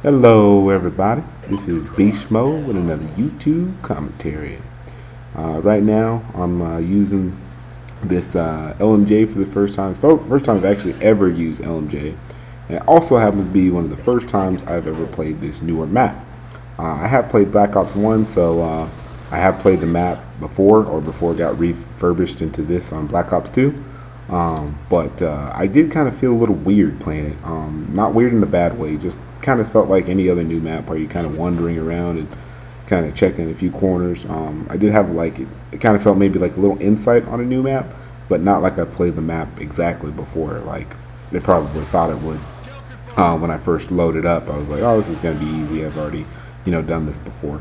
Hello, everybody. This is Beast Mode with another YouTube commentary. Right now, I'm using this LMJ for the first time. It's the first time I've actually ever used LMJ. And it also happens to be one of the first times I've ever played this newer map. I have played Black Ops 1, so I have played the map before it got refurbished into this on Black Ops 2. But I did kind of feel a little weird playing it. Not weird in a bad way, just kind of felt like any other new map where you're kind of wandering around and kind of checking a few corners. I did have like it kind of felt maybe like a little insight on a new map, but not like I played the map exactly before. Like they probably thought it would. When I first loaded up, I was like, "Oh, this is gonna be easy. I've already, done this before."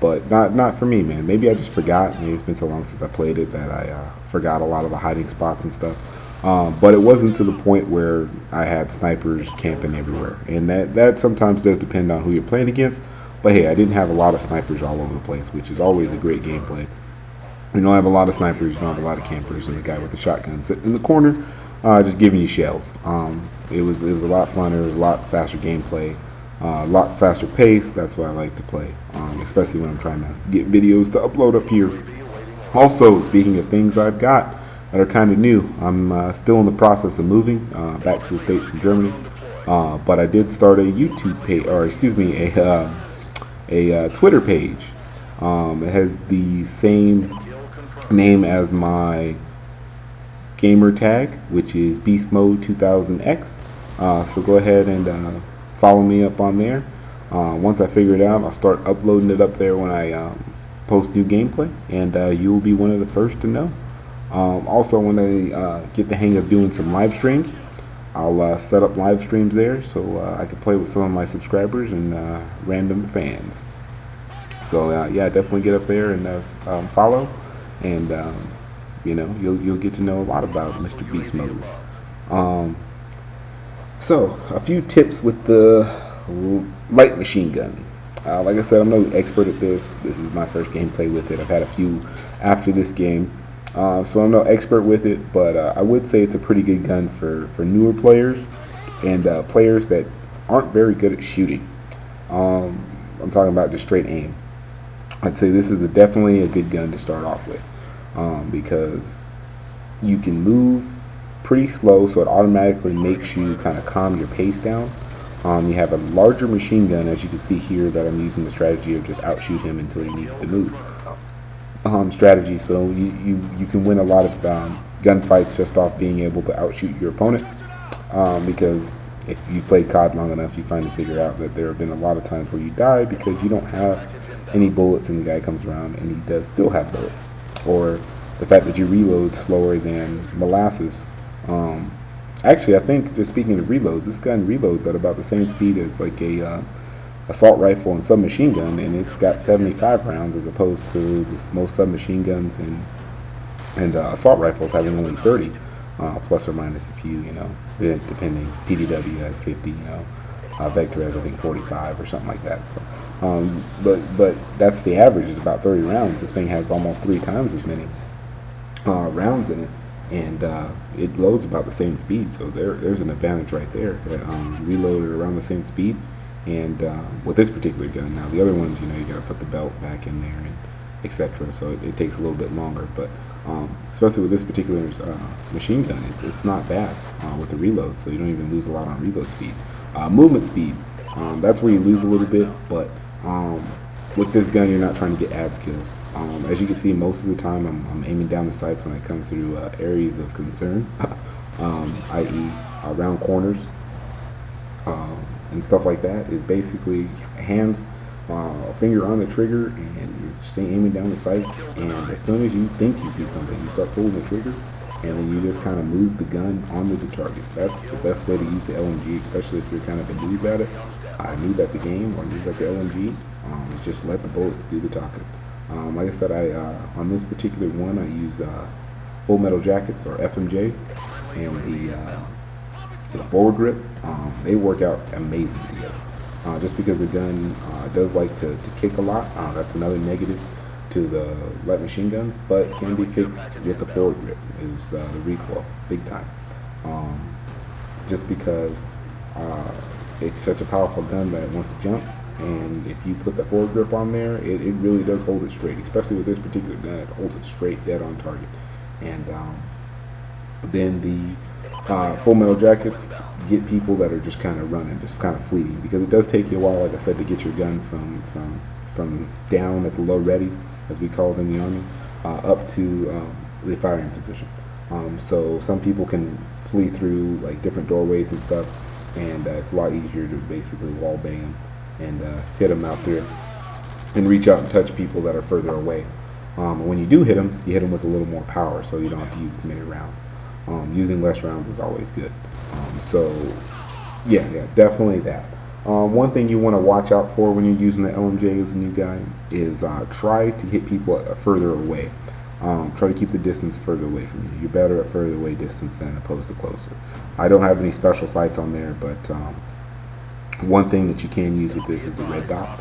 But not for me, man. Maybe I just forgot. Maybe it's been so long since I played it that I forgot a lot of the hiding spots and stuff. But it wasn't to the point where I had snipers camping everywhere, and that sometimes does depend on who you're playing against. But hey, I didn't have a lot of snipers all over the place, which is always a great gameplay. You don't have a lot of snipers, you don't have a lot of campers, and the guy with the shotgun sitting in the corner, just giving you shells. It was a lot funner, it was a lot faster gameplay, a lot faster pace. That's why I like to play, especially when I'm trying to get videos to upload up here. Also, speaking of things I've got that are kind of new, I'm still in the process of moving back to the States from Germany. But I did start a YouTube page, or excuse me, a Twitter page. It has the same name as my gamer tag, which is Beast Mode 2000X. So go ahead and follow me up on there. Once I figure it out, I'll start uploading it up there when I post new gameplay, and you will be one of the first to know. Also, when I get the hang of doing some live streams, I'll set up live streams there so I can play with some of my subscribers and random fans. So yeah, definitely get up there and follow, and you'll get to know a lot about Mr. Beast Mode. Um, so a few tips with the light machine gun. Like I said, I'm no expert at this. This is my first gameplay with it. I've had a few after this game, so I'm no expert with it. But I would say it's a pretty good gun for newer players and players that aren't very good at shooting. I'm talking about just straight aim. I'd say this is definitely a good gun to start off with, because you can move pretty slow, so it automatically makes you kind of calm your pace down. You have a larger machine gun, as you can see here, that I'm using the strategy of just outshoot him until he needs to move. Strategy, so you can win a lot of gunfights just off being able to outshoot your opponent, because if you play COD long enough, you finally figure out that there have been a lot of times where you die because you don't have any bullets and the guy comes around and he does still have bullets, or the fact that you reload slower than molasses. Actually, I think, just speaking of reloads, this gun reloads at about the same speed as like a assault rifle and submachine gun, and it's got 75 rounds as opposed to most submachine guns and assault rifles having only 30, plus or minus a few, depending. PDW has 50, Vector has I think 45 or something like that. So, but that's the average. Is about 30 rounds. This thing has almost 3 times as many rounds in it, and it loads about the same speed. So there's an advantage right there. That reloaded around the same speed, and with this particular gun. Now the other ones, you got to put the belt back in there and etc. So it takes a little bit longer, but especially with this particular machine gun, it's not bad with the reload. So you don't even lose a lot on reload speed. Movement speed, that's where you lose a little bit, but with this gun you're not trying to get ads kills. As you can see, most of the time I'm aiming down the sights when I come through areas of concern, i.e. around corners and stuff like that. Is basically hands, finger on the trigger, and you're just aiming down the sights, and as soon as you think you see something, you start pulling the trigger, and then you just kind of move the gun onto the target. That's the best way to use the LMG, especially if you're kind of a noob at it. Noob at the game, or noob at the LMG. Just let the bullets do the talking. Like I said, on this particular one, I use Full Metal Jackets, or FMJs, and the forward grip. They work out amazing together. Just because the gun does like to kick a lot, that's another negative to the light machine guns, but can be fixed with the forward grip, is the recoil, big time. Just because it's such a powerful gun that it wants to jump, and if you put the forward grip on there, it really does hold it straight, especially with this particular gun. It holds it straight, dead on target. And then the full metal jackets get people that are just kind of running, just kind of fleeting, because it does take you a while, like I said, to get your gun from down at the low ready, as we call it in the Army, up to the firing position. So some people can flee through like different doorways and stuff, and it's a lot easier to basically wall bang them and hit them out there and reach out and touch people that are further away. When you do hit them, you hit them with a little more power, so you don't have to use as many rounds. Using less rounds is always good. So yeah, definitely that. One thing you want to watch out for when you're using the LMJ as a new guy is try to hit people further away. Try to keep the distance further away from you. You're better at further away distance than opposed to closer. I don't have any special sights on there, but one thing that you can use with this is the red dot,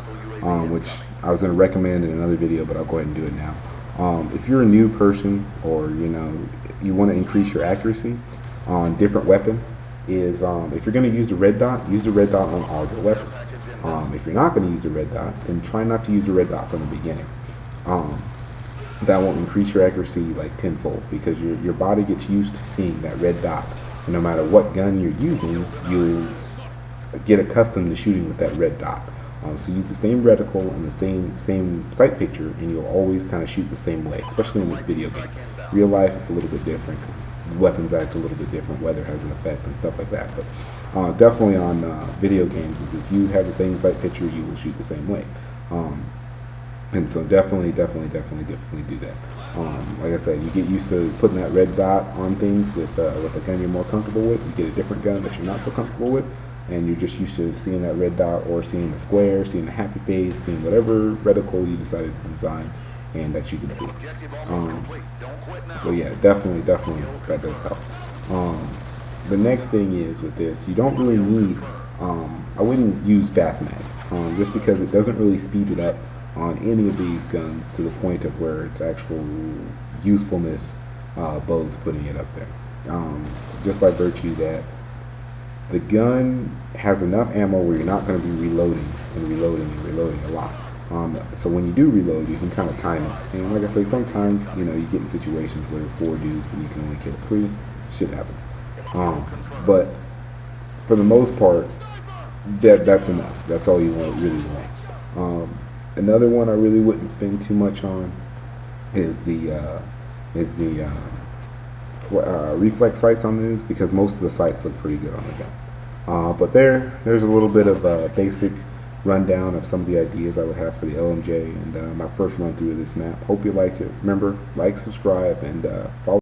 which I was going to recommend in another video, but I'll go ahead and do it now. If you're a new person, or you want to increase your accuracy on different weapons, is if you're going to use the red dot, use the red dot on all your weapons. If you're not going to use the red dot, then try not to use the red dot from the beginning. That will increase your accuracy like tenfold, because your body gets used to seeing that red dot. And no matter what gun you're using, you'll get accustomed to shooting with that red dot. So use the same reticle and the same sight picture, and you'll always kind of shoot the same way, especially in this video game. Real life, it's a little bit different. Weapons act a little bit different. Weather has an effect and stuff like that. But definitely on video games, if you have the same sight picture, you will shoot the same way. And so definitely do that. Like I said, you get used to putting that red dot on things with a gun you're more comfortable with. You get a different gun that you're not so comfortable with, and you're just used to seeing that red dot, or seeing the square, seeing the happy face, seeing whatever reticle you decided to design and that you can see. So yeah, definitely that does help. The next thing is with this, you don't really need, I wouldn't use fast mag, just because it doesn't really speed it up on any of these guns to the point of where its actual usefulness bodes putting it up there. Just by virtue that the gun has enough ammo where you're not going to be reloading a lot. So when you do reload, you can kind of time it. And like I say, sometimes you get in situations where there's 4 dudes and you can only kill 3. Shit happens. But for the most part, that's enough. That's all you really want. Another one I really wouldn't spend too much on is the reflex sights on these, because most of the sights look pretty good on the gun. But there's a little bit of a basic rundown of some of the ideas I would have for the LMJ and my first run through of this map. Hope you liked it. Remember, like, subscribe, and follow.